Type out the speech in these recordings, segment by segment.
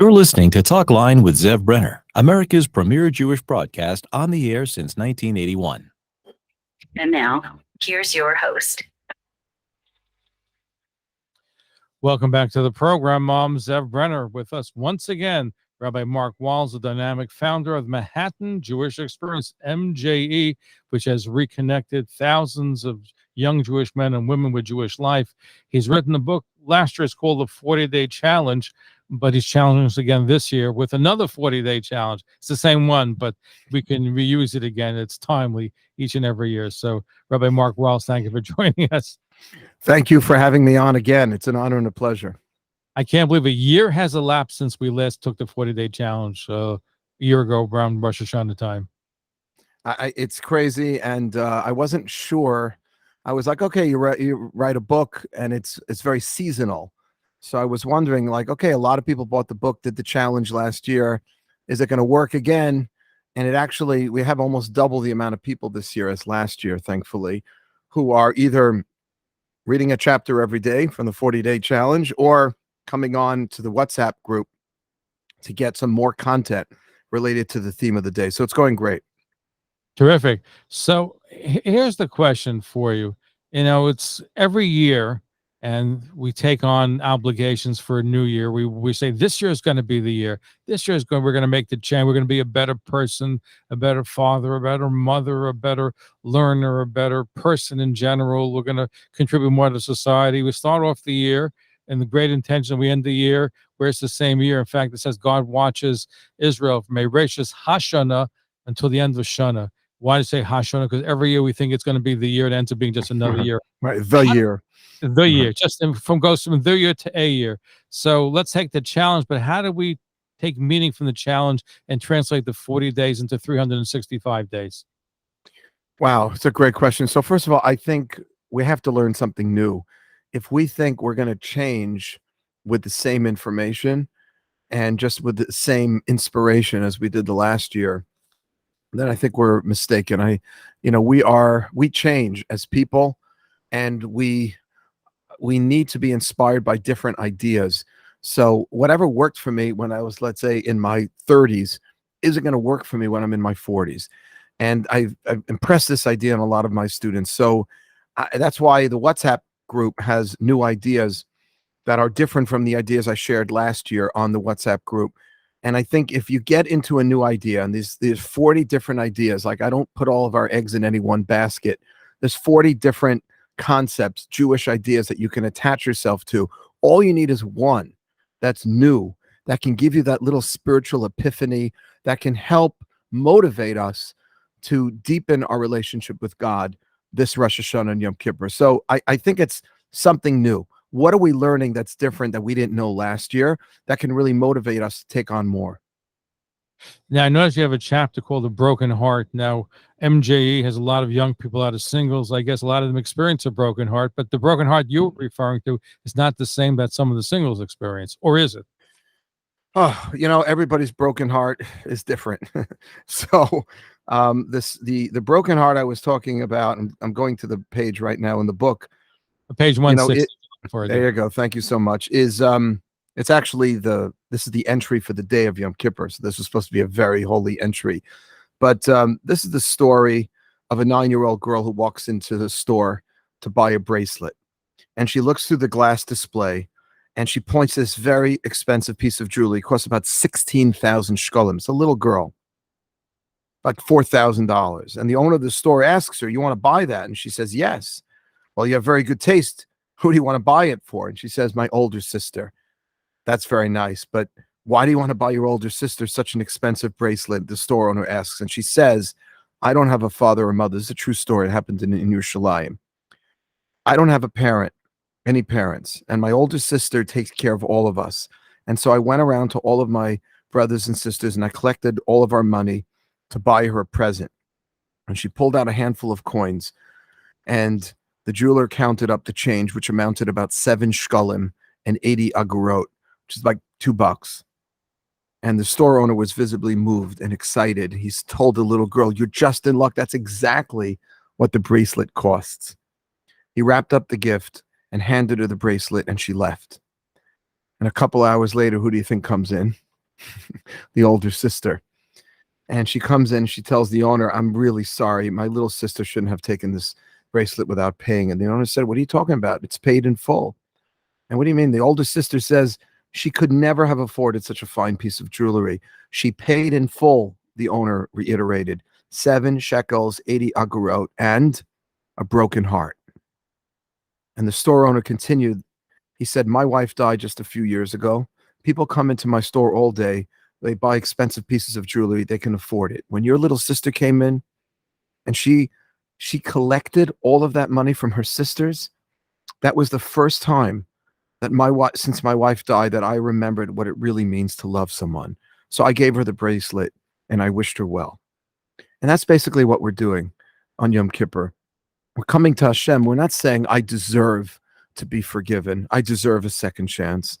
You're listening to Talkline with Zev Brenner, America's premier Jewish broadcast on the air since 1981. And now, here's your host. Welcome back to the program. I'm Zev Brenner. With us once again, Rabbi Mark Walls, the dynamic founder of Manhattan Jewish Experience, MJE, which has reconnected thousands of young Jewish men and women with Jewish life. He's written a book last year. It's called The 40-Day Challenge, but he's challenging us again this year with another 40-day challenge. It's the same one, but we can reuse it again. It's timely each and every year. So, Rabbi Mark Walls, thank you for joining us. Thank you for having me on again. It's an honor and a pleasure. I can't believe a year has elapsed since we last took the 40-day challenge a year ago around Rosh Hashanah time. It's crazy, and I wasn't sure. I was like, okay, you write a book, and it's very seasonal. So I was wondering, like, okay, a lot of people bought the book, did the challenge last year. Is it going to work again? And we have almost double the amount of people this year as last year, thankfully, who are either reading a chapter every day from the 40-day challenge or coming on to the WhatsApp group to get some more content related to the theme of the day. So it's going great. Terrific. So here's the question for you. You know, it's every year, and we take on obligations for a new year. We say this year is going to be the year. This year we're going to make the change. We're going to be a better person, a better father, a better mother, a better learner, a better person in general. We're going to contribute more to society. We start off the year in the great intention. We end the year where it's the same year. In fact, it says God watches Israel from a gracious Hashana until the end of Hashanah. Why do you say Hashana? Because every year we think it's going to be the year. It ends up being just another year. Right, the year. The year, just goes from the year to a year. So let's take the challenge, but how do we take meaning from the challenge and translate the 40 days into 365 days? Wow, it's a great question. So first of all, I think we have to learn something new. If we think we're going to change with the same information and just with the same inspiration as we did the last year, then I think we're mistaken. We change as people, and we need to be inspired by different ideas. So whatever worked for me when I was, let's say, in my 30s, isn't going to work for me when I'm in my 40s. And I've impressed this idea on a lot of my students. So that's why the WhatsApp group has new ideas that are different from the ideas I shared last year on the WhatsApp group. And I think if you get into a new idea, and there's 40 different ideas, like I don't put all of our eggs in any one basket. There's 40 different concepts, Jewish ideas that you can attach yourself to. All you need is one that's new, that can give you that little spiritual epiphany, that can help motivate us to deepen our relationship with God this Rosh Hashanah and Yom Kippur. So I think it's something new. What are we learning that's different that we didn't know last year that can really motivate us to take on more? Now, I notice you have a chapter called The Broken Heart. Now, MJE has a lot of young people out of singles. I guess a lot of them experience a broken heart, but the broken heart you're referring to is not the same that some of the singles experience, or is it? Oh, everybody's broken heart is different. So the broken heart I was talking about, and I'm going to the page right now in the book. Page 160. There you go. Thank you so much. It's actually this is the entry for the day of Yom Kippur. So this was supposed to be a very holy entry. But this is the story of a 9-year-old girl who walks into the store to buy a bracelet. And she looks through the glass display and she points this very expensive piece of jewelry. It costs about 16,000 shkolim. It's a little girl, like $4,000. And the owner of the store asks her, "You want to buy that?" And she says, "Yes." "Well, you have very good taste. Who do you want to buy it for?" And she says, "My older sister." "That's very nice, but why do you want to buy your older sister such an expensive bracelet?" the store owner asks. And she says, "I don't have a father or mother." This is a true story. It happened in Yerushalayim. "I don't have any parents, and my older sister takes care of all of us. And so I went around to all of my brothers and sisters, and I collected all of our money to buy her a present." And she pulled out a handful of coins, and the jeweler counted up the change, which amounted about 7 shkolim and 80 agurot, which is like $2. And the store owner was visibly moved and excited. He's told the little girl, "You're just in luck. That's exactly what the bracelet costs." He wrapped up the gift and handed her the bracelet, and she left. And a couple hours later, who do you think comes in? the older sister. And she comes in, she tells the owner, I'm really sorry. My little sister shouldn't have taken this bracelet without paying. And the owner said, what are you talking about? It's paid in full. And what do you mean? The older sister says she could never have afforded such a fine piece of jewelry. She paid in full, the owner reiterated, 7 shekels, 80 agurot, and a broken heart. And the store owner continued. He said, my wife died just a few years ago. People come into my store all day. They buy expensive pieces of jewelry. They can afford it. When your little sister came in and she collected all of that money from her sisters, that was the first time that since my wife died, that I remembered what it really means to love someone. So I gave her the bracelet and I wished her well. And that's basically what we're doing on Yom Kippur. We're coming to Hashem. We're not saying I deserve to be forgiven. I deserve a second chance.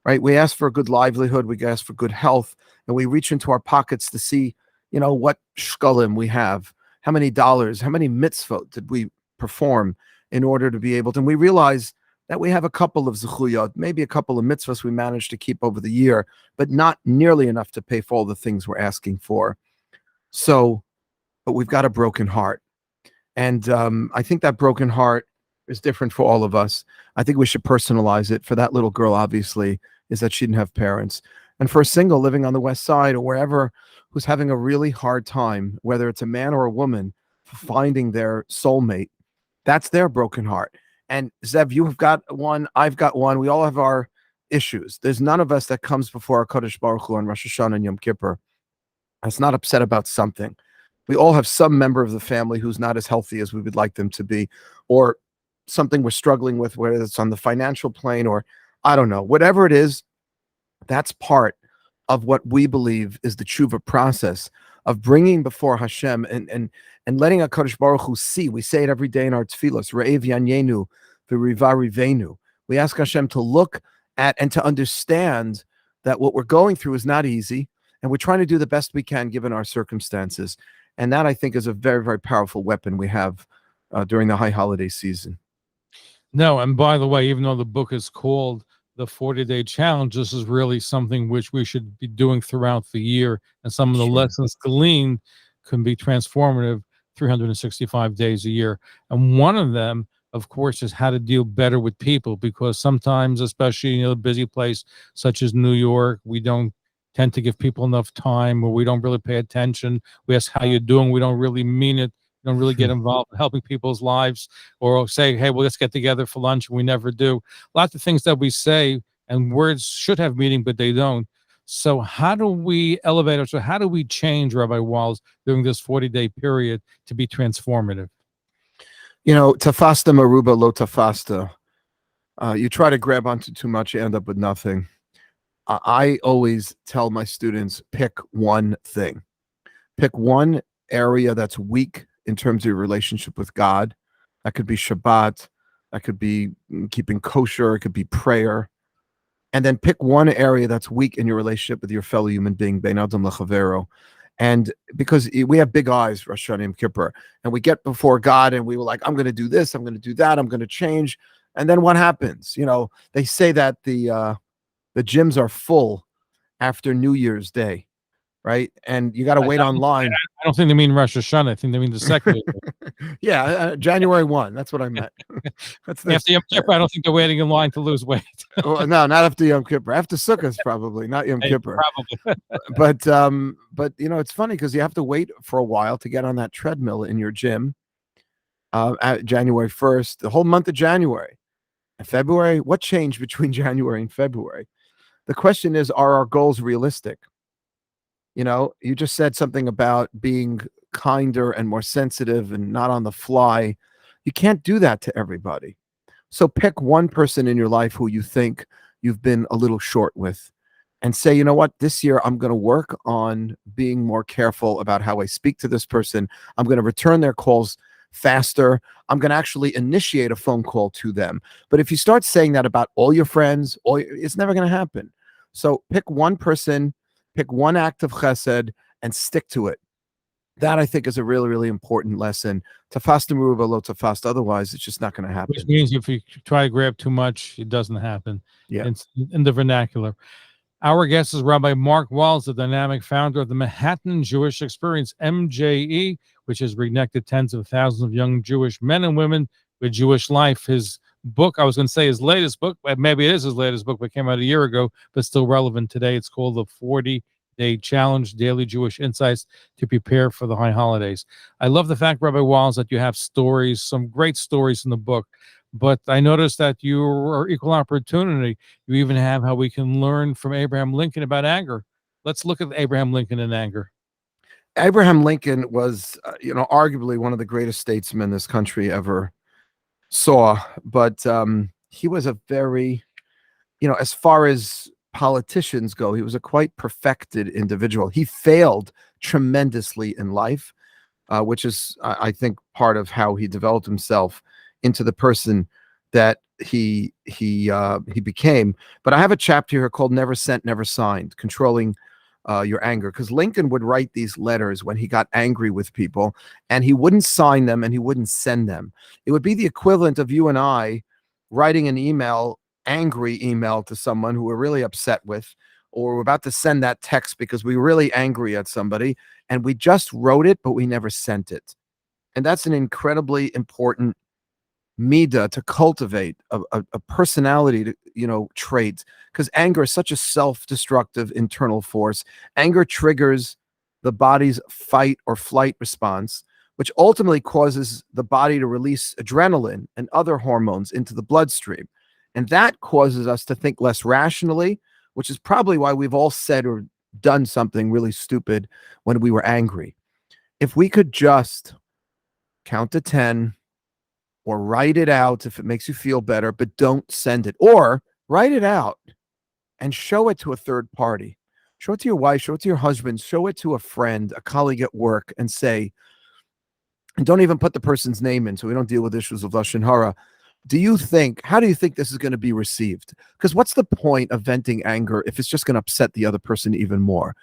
Right? We ask for a good livelihood, we ask for good health, and we reach into our pockets to see, what shkalim we have, how many dollars, how many mitzvot did we perform in order to be able to, and we realize that we have a couple of zechuyot, maybe a couple of mitzvahs we managed to keep over the year, but not nearly enough to pay for all the things we're asking for. So, but we've got a broken heart. And I think that broken heart is different for all of us. I think we should personalize it. For that little girl, obviously, is that she didn't have parents. And for a single living on the West Side or wherever who's having a really hard time, whether it's a man or a woman, finding their soulmate, that's their broken heart. And Zev, you've got one, I've got one. We all have our issues. There's none of us that comes before our Kadosh Baruch Hu on Rosh Hashanah and Yom Kippur that's not upset about something. We all have some member of the family who's not as healthy as we would like them to be, or something we're struggling with, whether it's on the financial plane or I don't know, whatever it is. That's part of what we believe is the tshuva process of bringing before Hashem and letting HaKadosh Baruch Hu see. We say it every day in our tefillos, Re'ev Yanyenu, V'riva Rivenu. We ask Hashem to look at and to understand that what we're going through is not easy, and we're trying to do the best we can given our circumstances. And that, I think, is a very, very powerful weapon we have during the high holiday season. No, and by the way, even though the book is called The 40-Day Challenge, this is really something which we should be doing throughout the year. And some of the lessons gleaned can be transformative 365 days a year. And one of them, of course, is how to deal better with people, because sometimes, especially in a busy place such as New York, we don't tend to give people enough time, or we don't really pay attention. We ask how you're doing. We don't really mean it. We don't really get involved in helping people's lives, or say, hey, well, let's get together for lunch. We never do. Lots of things that we say, and words should have meaning, but they don't. So how do we elevate ourselves? How do we change, Rabbi Walls, during this 40-day period to be transformative? Tafasta maruba lo tafasta. You try to grab onto too much, you end up with nothing. I always tell my students, pick one thing. Pick one area that's weak in terms of your relationship with God. That could be Shabbat. That could be keeping kosher. It could be prayer. And then pick one area that's weak in your relationship with your fellow human being, Ben Adam Lechavero. And because we have big eyes, Rosh Hashanah, Yom Kippur, and we get before God and we were like, I'm going to do this, I'm going to do that, I'm going to change. And then what happens? They say that the gyms are full after New Year's Day, right? And you got to wait online. I don't think they mean Rosh Hashanah. I think they mean the second. Yeah, January 1. That's what I meant. After Yom Kippur, I don't think they're waiting in line to lose weight. Well, no, not after Yom Kippur. After Sukkot, probably, not Yom Kippur. Probably. But it's funny because you have to wait for a while to get on that treadmill in your gym at January 1st, the whole month of January. And February, what changed between January and February? The question is, are our goals realistic? You just said something about being kinder and more sensitive and not on the fly. You can't do that to everybody. So pick one person in your life who you think you've been a little short with and say, you know what, this year I'm going to work on being more careful about how I speak to this person. I'm going to return their calls faster. I'm going to actually initiate a phone call to them. But if you start saying that about all your friends, it's never going to happen. So pick one person, pick one act of chesed, and stick to it. That, I think, is a really, really important lesson. Tafasta meruba lo tafasta. Otherwise, it's just not going to happen. Which means if you try to grab too much, it doesn't happen. Yeah. It's in the vernacular. Our guest is Rabbi Mark Walls, the dynamic founder of the Manhattan Jewish Experience, MJE, which has reconnected tens of thousands of young Jewish men and women with Jewish life. His book, I was going to say his latest book, maybe it is his latest book, but came out a year ago, but still relevant today. It's called The 40-Day Challenge, Daily Jewish Insights to Prepare for the High Holidays. I love the fact, Rabbi Walls, that you have stories, some great stories in the book. But I noticed that you are equal opportunity. You even have how we can learn from Abraham Lincoln about anger. Let's look at Abraham Lincoln and anger. Abraham Lincoln was, arguably one of the greatest statesmen this country ever saw. But he was a very, as far as politicians go, he was a quite perfected individual. He failed tremendously in life, which is, I think, part of how he developed himself into the person that he became. But I have a chapter here called "Never Sent, Never Signed: Controlling Your Anger," because Lincoln would write these letters when he got angry with people, and he wouldn't sign them and he wouldn't send them. It would be the equivalent of you and I writing an angry email to someone who we're really upset with, or we're about to send that text because we're really angry at somebody, and we just wrote it, but we never sent it. And that's an incredibly important midah to cultivate, a personality trait, because anger is such a self-destructive internal force. Anger triggers the body's fight or flight response, which ultimately causes the body to release adrenaline and other hormones into the bloodstream, and that causes us to think less rationally, which is probably why we've all said or done something really stupid when we were angry. If we could just count to 10 or write it out if it makes you feel better, but don't send it, or write it out and show it to a third party. Show it to your wife, show it to your husband, show it to a friend, a colleague at work, and say, and don't even put the person's name in so we don't deal with issues of Lashon Hara. How do you think this is going to be received? Because what's the point of venting anger if it's just going to upset the other person even more?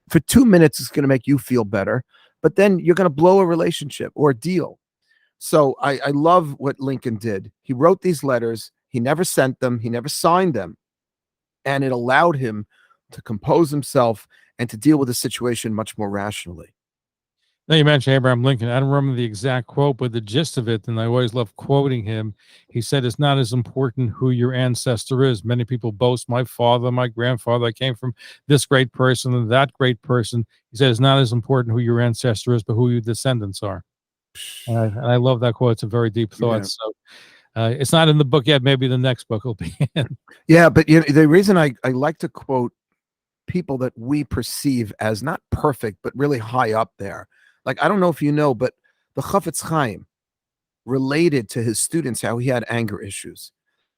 For 2 minutes, it's going to make you feel better, but then you're going to blow a relationship or a deal. So I love what Lincoln did. He wrote these letters. He never sent them. He never signed them. And it allowed him to compose himself and to deal with the situation much more rationally. Now you mentioned Abraham Lincoln. I don't remember the exact quote, but the gist of it, and I always love quoting him. He said, "It's not as important who your ancestor is. Many people boast, my father, my grandfather, I came from this great person and that great person." He said, "It's not as important who your ancestor is, but who your descendants are." And I love that quote. It's a very deep thought. Yeah. So it's not in the book yet. Maybe the next book will be in. Yeah, but the reason I like to quote people that we perceive as not perfect, but really high up there. Like, I don't know if you know, but the Chafetz Chaim related to his students how he had anger issues.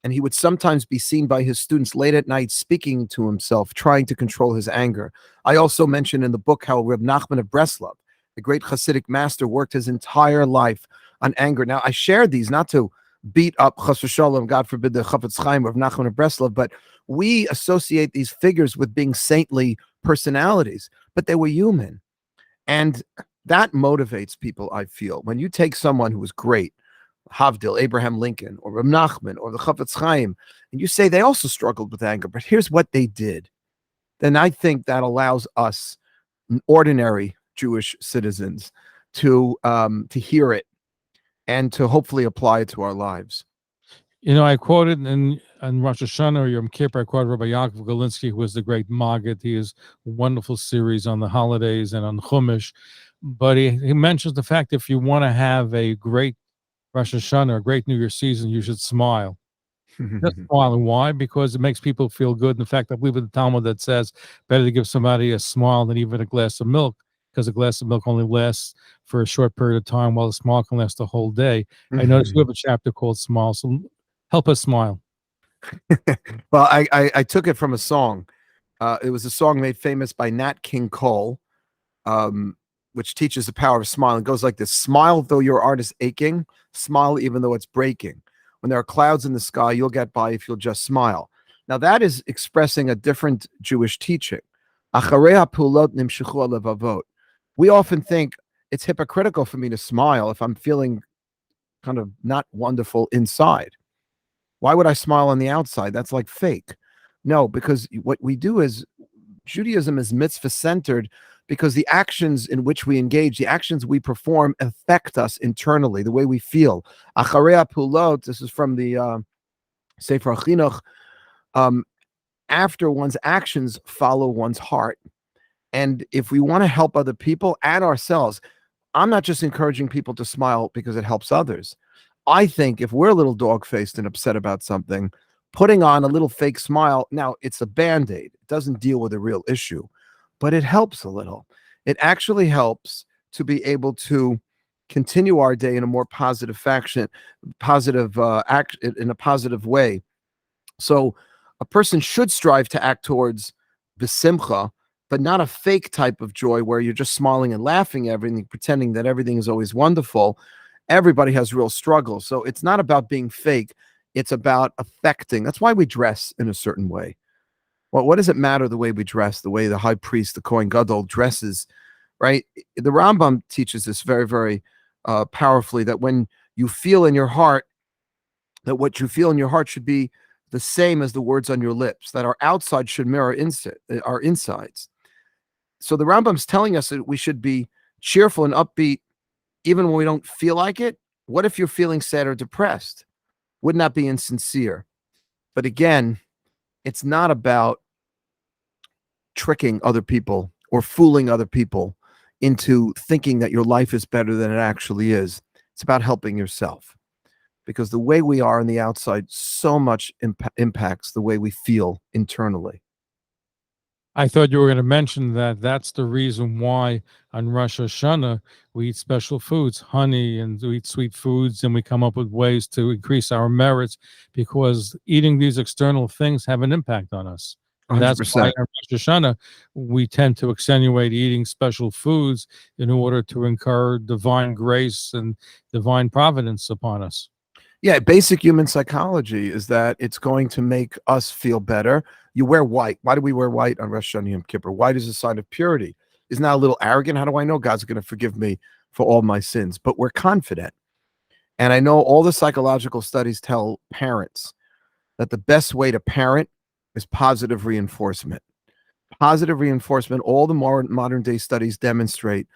And he would sometimes be seen by his students late at night speaking to himself, trying to control his anger. I also mentioned in the book how Reb Nachman of Breslov, the great Hasidic master, worked his entire life on anger. Now, I shared these not to beat up, chas v'shalom, God forbid, the Chafetz Chaim of Nachman of Breslov, but we associate these figures with being saintly personalities, but they were human. And that motivates people, I feel. When you take someone who was great, Havdil, Abraham Lincoln, or Reb Nachman, or the Chafetz Chaim, and you say they also struggled with anger, but here's what they did, then I think that allows us, ordinary Jewish citizens, to hear it and to hopefully apply it to our lives. I quoted in Rosh Hashanah or Yom Kippur, I quoted Rabbi Yaakov Galinsky, who was the great Maggid. He has a wonderful series on the holidays and on Chumash. But he mentions the fact if you want to have a great Rosh Hashanah, a great New Year's season, you should smile. Just smile. And why? Because it makes people feel good. And the fact, I believe in the Talmud that says better to give somebody a smile than even a glass of milk, because a glass of milk only lasts for a short period of time, while a smile can last a whole day. I noticed you have a chapter called Smile, so help us smile. Well, I took it from a song. It was a song made famous by Nat King Cole, which teaches the power of smiling. It goes like this: smile though your heart is aching, smile even though it's breaking. When there are clouds in the sky, you'll get by if you'll just smile. Now that is expressing a different Jewish teaching. We often think it's hypocritical for me to smile if I'm feeling kind of not wonderful inside. Why would I smile on the outside? That's like fake. No, because what we do is Judaism is mitzvah centered because the actions in which we engage, the actions we perform affect us internally, the way we feel. Acharei pulot, this is from the Sefer Chinuch, after one's actions follow one's heart. And if we want to help other people and ourselves, I'm not just encouraging people to smile because it helps others. I think if we're a little dog-faced and upset about something, putting on a little fake smile, now it's a band-aid. It doesn't deal with a real issue, but it helps a little. It actually helps to be able to continue our day in a more positive in a positive way. So a person should strive to act towards besimcha, but not a fake type of joy where you're just smiling and laughing at everything, pretending that everything is always wonderful. Everybody has real struggles. So it's not about being fake. It's about affecting. That's why we dress in a certain way. Well, what does it matter the way we dress, the way the high priest, the Kohen Gadol dresses, right? The Rambam teaches this very, very powerfully, that when you feel in your heart, that what you feel in your heart should be the same as the words on your lips, that our outside should mirror our insides. So the Rambam's telling us that we should be cheerful and upbeat even when we don't feel like it. What if you're feeling sad or depressed? Wouldn't that be insincere? But again, it's not about tricking other people or fooling other people into thinking that your life is better than it actually is. It's about helping yourself, because the way we are on the outside so much impacts the way we feel internally. I thought you were going to mention that that's the reason why on Rosh Hashanah we eat special foods, honey, and we eat sweet foods, and we come up with ways to increase our merits, because eating these external things have an impact on us. And that's 100%. why on Rosh Hashanah we tend to accentuate eating special foods in order to incur divine grace and divine providence upon us. Yeah, basic human psychology is that it's going to make us feel better. You wear white. Why do we wear white on Rosh Hashanah Yom Kippur? White is a sign of purity. Isn't that a little arrogant? How do I know God's going to forgive me for all my sins? But we're confident. And I know all the psychological studies tell parents that the best way to parent is positive reinforcement. Positive reinforcement, all the modern day studies demonstrate,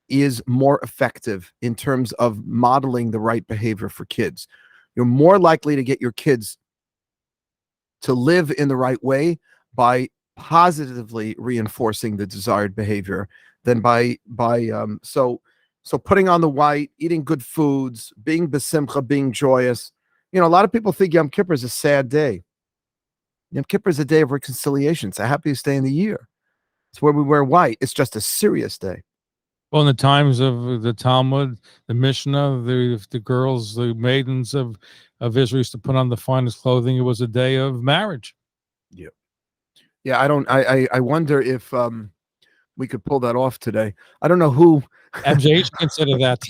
is more effective in terms of modeling the right behavior for kids. You're more likely to get your kids to live in the right way by positively reinforcing the desired behavior than so putting on the white, eating good foods, being besimcha, being joyous. You know, a lot of people think Yom Kippur is a sad day. Yom Kippur is a day of reconciliation. It's the happiest day in the year. It's where we wear white. It's just a serious day. Well, in the times of the Talmud, the Mishnah, the girls, the maidens of Israel used to put on the finest clothing. It was a day of marriage. Yeah. I wonder if we could pull that off today. I don't know who. MJE should consider that.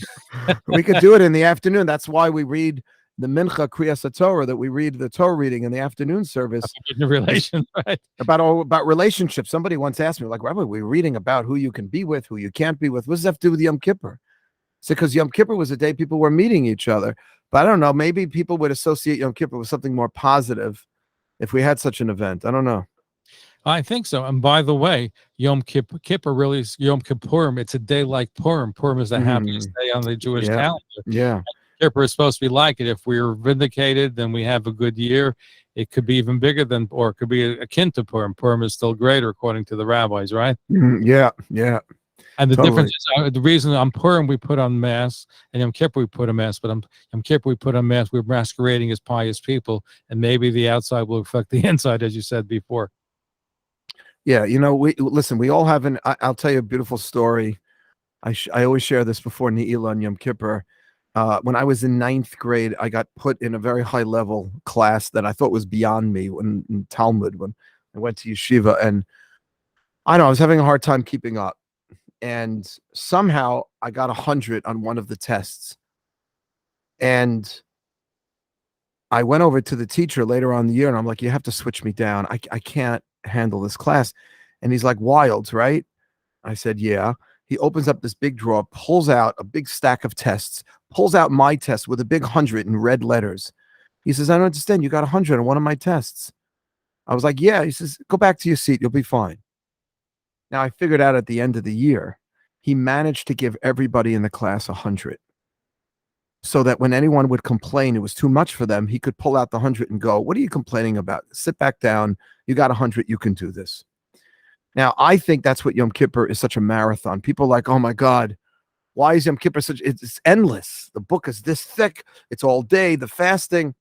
We could do it in the afternoon. That's why we read the Mincha Kriyas Torah, that we read the Torah reading in the afternoon service. Relation, right? About relationships. Somebody once asked me, like, Rabbi, we're reading about who you can be with, who you can't be with. What does that have to do with Yom Kippur? It's because Yom Kippur was a day people were meeting each other. But I don't know. Maybe people would associate Yom Kippur with something more positive if we had such an event. I don't know. I think so. And by the way, Yom Kippur really is Yom Kippurim. It's a day like Purim. Purim is the happiest day on the Jewish calendar. Yeah. Kippur is supposed to be like it. If we're vindicated, then we have a good year. It could be even bigger than, or it could be akin to Purim. Purim is still greater, according to the rabbis, right? Yeah. And the Totally. difference is, the reason on Purim we put on mass, and Yom Kippur we put on mass, but on Yom Kippur we put on mass, we're masquerading as pious people, and maybe the outside will affect the inside, as you said before. Yeah, you know, we all have I'll tell you a beautiful story. I always share this before Ne'ilah and Yom Kippur. When I was in 9th grade, I got put in a very high level class that I thought was beyond me in Talmud, when I went to yeshiva, and I know I was having a hard time keeping up. And somehow I got 100 on one of the tests. And I went over to the teacher later on in the year, and I'm like, you have to switch me down. I can't handle this class. And he's like, Wilds, right? I said, yeah. He opens up this big drawer, pulls out a big stack of tests, pulls out my test with a big 100 in red letters. He says, I don't understand. You got 100 on one of my tests. I was like, yeah. He says, go back to your seat. You'll be fine. Now, I figured out at the end of the year, he managed to give everybody in the class 100. So that when anyone would complain it was too much for them, he could pull out the 100 and go, what are you complaining about? Sit back down. You got 100. You can do this. Now, I think that's what Yom Kippur is, such a marathon. People are like, oh my God, why is Yom Kippur such, it's endless. The book is this thick. It's all day, the fasting.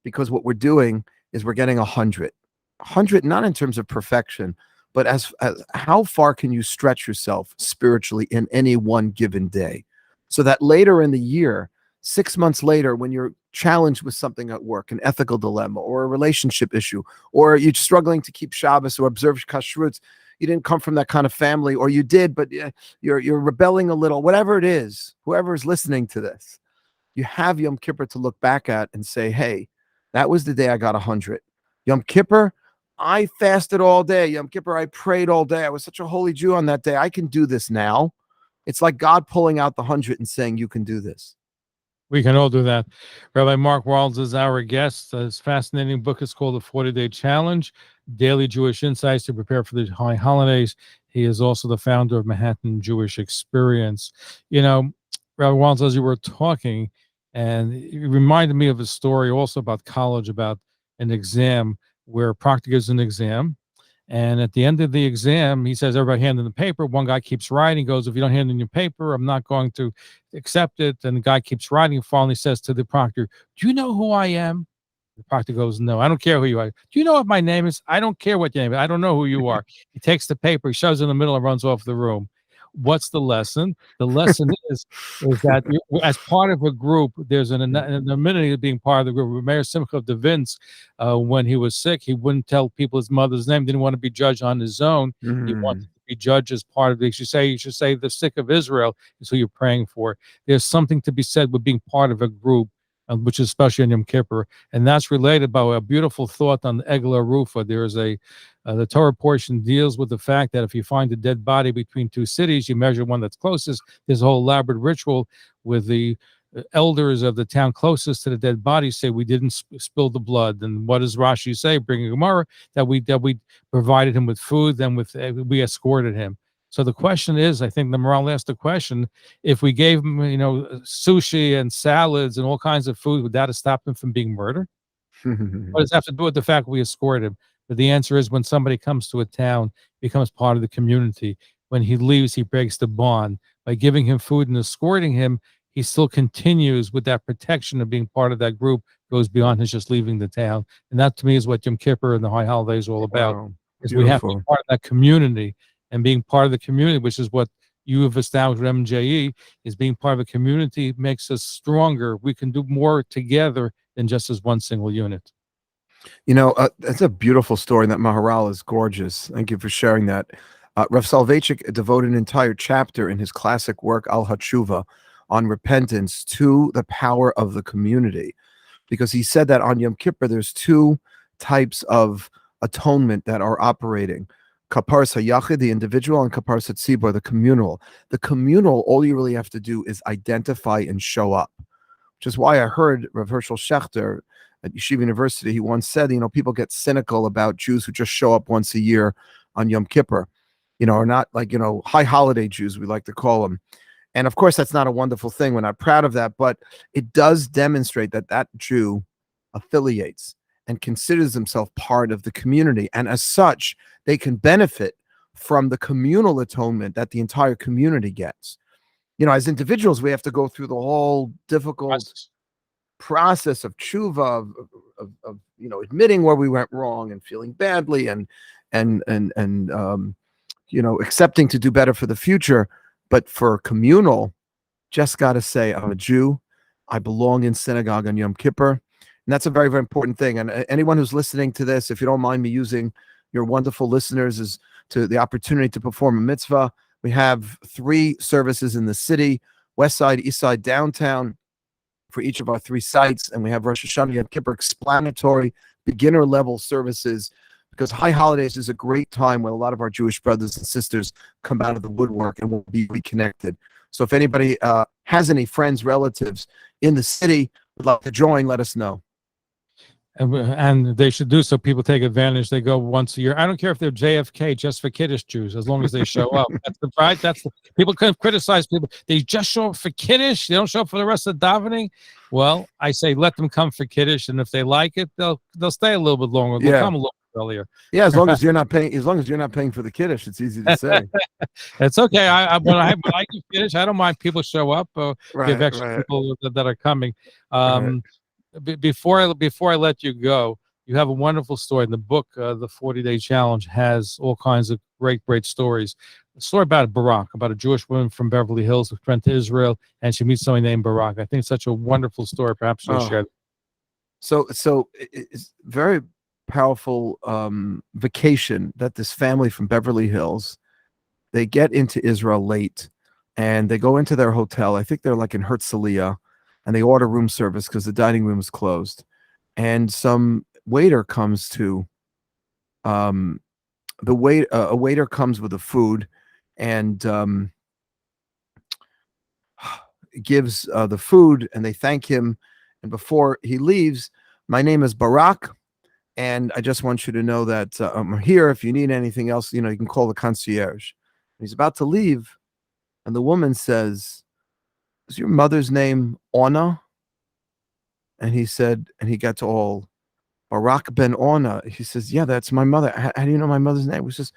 Because what we're doing is we're getting 100. 100, not in terms of perfection, but as how far can you stretch yourself spiritually in any one given day? So that later in the year, 6 months later, when you're challenged with something at work, an ethical dilemma or a relationship issue, or you're struggling to keep Shabbos or observe kashrut, you didn't come from that kind of family, or you did, but you're rebelling a little, whatever it is, whoever is listening to this, you have Yom Kippur to look back at and say, hey, that was the day I got 100. Yom Kippur, I fasted all day. Yom Kippur, I prayed all day. I was such a holy Jew on that day. I can do this now. It's like God pulling out the 100 and saying, you can do this. We can all do that. Rabbi Mark Walls is our guest. His fascinating book is called The 40-Day Challenge, Daily Jewish Insights to Prepare for the High Holidays. He is also the founder of Manhattan Jewish Experience. You know, Rabbi Walls, as you were talking, and it reminded me of a story also about college, about an exam where a proctor gives an exam. And at the end of the exam, he says, everybody hand in the paper. One guy keeps writing, goes, if you don't hand in your paper, I'm not going to accept it. And the guy keeps writing and finally says to the proctor, do you know who I am? The proctor goes, no, I don't care who you are. Do you know what my name is? I don't care what your name is. I don't know who you are. He takes the paper, he shoves it in the middle and runs off the room. What's the lesson? The lesson is that as part of a group, there's an anonymity of being part of the group. Mayor Simcha of Devinsk, when he was sick, he wouldn't tell people his mother's name, didn't want to be judged on his own. He wanted to be judged as part of it. You should say the sick of Israel is who you're praying for. There's something to be said with being part of a group, which is especially in Yom Kippur. And that's related by a beautiful thought on the Eglah Rufa. There is the Torah portion deals with the fact that if you find a dead body between two cities, you measure one that's closest. There's a whole elaborate ritual with the elders of the town closest to the dead body say, we didn't spill the blood. And what does Rashi say? Bringing Gemara, that we provided him with food, then we escorted him. So the question is, I think the Maharal asked the question, if we gave him, sushi and salads and all kinds of food, would that have stopped him from being murdered? What does that have to do with the fact we escorted him? But the answer is, when somebody comes to a town, becomes part of the community. When he leaves, he breaks the bond. By giving him food and escorting him, he still continues with that protection of being part of that group, goes beyond his just leaving the town. And that to me is what Yom Kippur and the High Holidays are all about. Wow. Is we have to be part of that community, and being part of the community, which is what you have established with MJE, is being part of a community makes us stronger. We can do more together than just as one single unit. That's a beautiful story. That Maharal is gorgeous. Thank you for sharing that. Rav Soloveitchik devoted an entire chapter in his classic work, Al HaTshuva, on repentance to the power of the community. Because he said that on Yom Kippur, there's two types of atonement that are operating. Kaparas HaYachid, the individual, and Kaparas HaTzibur, the communal. The communal, all you really have to do is identify and show up. Which is why I heard Rav Herschel Schachter at Yeshiva University, he once said, people get cynical about Jews who just show up once a year on Yom Kippur, or not like, high holiday Jews, we like to call them. And of course, that's not a wonderful thing. We're not proud of that, but it does demonstrate that Jew affiliates and considers himself part of the community. And as such, they can benefit from the communal atonement that the entire community gets. As individuals, we have to go through the whole difficult process of tshuva, of admitting where we went wrong and feeling badly and accepting to do better for the future. But for communal, just got to say, I'm a Jew. I belong in synagogue on Yom Kippur. And that's a very, very important thing. And anyone who's listening to this, if you don't mind me using your wonderful listeners as to the opportunity to perform a mitzvah, we have 3 services in the city, West Side, East Side, Downtown, for each of our 3 sites. And we have Rosh Hashanah, Yom Kippur, explanatory, beginner level services, because High Holidays is a great time when a lot of our Jewish brothers and sisters come out of the woodwork and will be reconnected. So if anybody has any friends, relatives in the city would like to join, let us know. and they should do so. People take advantage. They go once a year. I don't care if they're JFK, just for Kiddush Jews, as long as they show up. That's the right. People can criticize people. They just show up for Kiddush. They don't show up for the rest of the davening. Well, I say let them come for Kiddush, and if they like it, they'll stay a little bit longer. They'll come a little bit earlier. Yeah, as long as you're not paying. As long as you're not paying for the Kiddush, it's easy to say. It's okay. When I do Kiddush, I don't mind people show up or give extra people that are coming. Before I let you go, you have a wonderful story in the book. The 40-Day Challenge has all kinds of great stories. A story about Barak, about a Jewish woman from Beverly Hills who went to Israel, and she meets somebody named Barak. I think it's such a wonderful story. Perhaps you'll share it. So it's very powerful vacation that this family from Beverly Hills, they get into Israel late, and they go into their hotel. I think they're like in Herzliya. And they order room service because the dining room is closed. And some waiter comes to, a waiter comes with the food and gives the food, and they thank him. And before he leaves, my name is Barak, and I just want you to know that I'm here. If you need anything else, you can call the concierge. And he's about to leave, and the woman says, "Is your mother's name Ona?" And he said, and he got to all, Barak ben Ona. He says, "Yeah, that's my mother. How do you know my mother's name?" He says,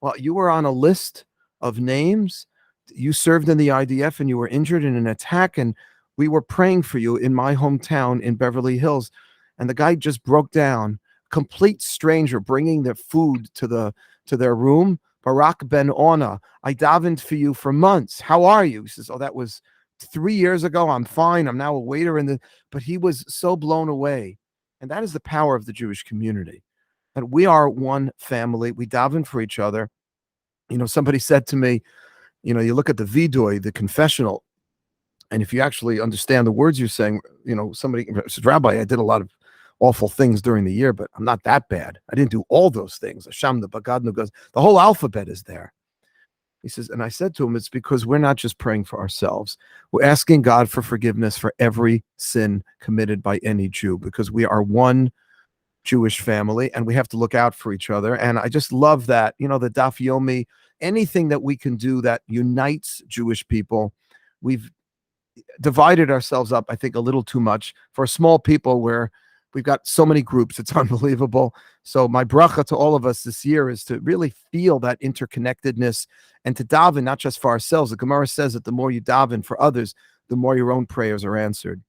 "Well, you were on a list of names. You served in the IDF and you were injured in an attack, and we were praying for you in my hometown in Beverly Hills." And the guy just broke down, complete stranger bringing the food to their room. "Barak ben Ona, I davened for you for months. How are you?" He says, "Oh, that was 3 years ago. I'm fine. I'm now a waiter but he was so blown away. And that is the power of the Jewish community. And we are one family. We daven for each other. Somebody said to me, you look at the vidoy, the confessional, and if you actually understand the words you're saying, somebody said, "Rabbi, I did a lot of awful things during the year, but I'm not that bad. I didn't do all those things. Hashem, the Bagad, the whole alphabet is there." He says, and I said to him, it's because we're not just praying for ourselves. We're asking God for forgiveness for every sin committed by any Jew, because we are one Jewish family and we have to look out for each other. And I just love that, the Daf Yomi, anything that we can do that unites Jewish people. We've divided ourselves up, I think, a little too much for small people where we've got so many groups. It's unbelievable. So my bracha to all of us this year is to really feel that interconnectedness and to daven, not just for ourselves. The Gemara says that the more you daven for others, the more your own prayers are answered.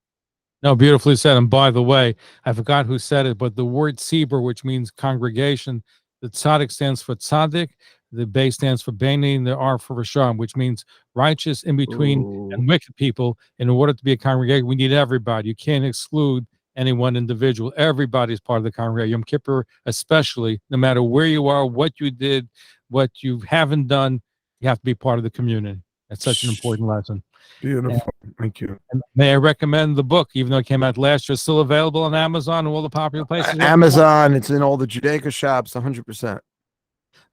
No, beautifully said. And by the way, I forgot who said it, but the word tzibur, which means congregation, the tzaddik stands for tzaddik, the base stands for Beni, and the R for Rasham, which means righteous, in between, and wicked people. In order to be a congregation, we need everybody. You can't exclude any one individual. Everybody's part of the congregation. Yom Kippur, especially, no matter where you are, what you did, what you haven't done, you have to be part of the community. That's such an important lesson. Beautiful. Thank you. And may I recommend the book, even though it came out last year, still available on Amazon and all the popular places? Amazon, it's in all the Judaica shops, 100%.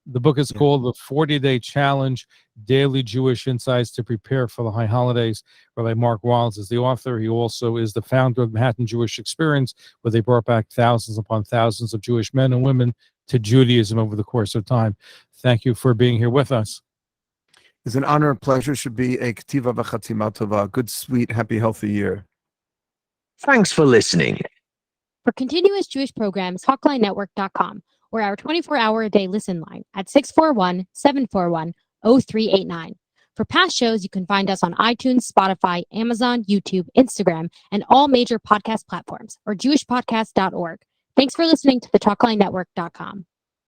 The book is called The 40-Day Challenge, Daily Jewish Insights to Prepare for the High Holidays. Rabbi Mark Wiles is the author. He also is the founder of Manhattan Jewish Experience, where they brought back thousands upon thousands of Jewish men and women to Judaism over the course of time. Thank you for being here with us. It's an honor and pleasure. Should be a Ketiva v'chatima tova. Good, sweet, happy, healthy year. Thanks for listening. For continuous Jewish programs, TalklineNetwork.com, or our 24-hour-a-day listen line at 641-741-0389. For past shows, you can find us on iTunes, Spotify, Amazon, YouTube, Instagram, and all major podcast platforms, or jewishpodcast.org. Thanks for listening to the TalklineNetwork.com.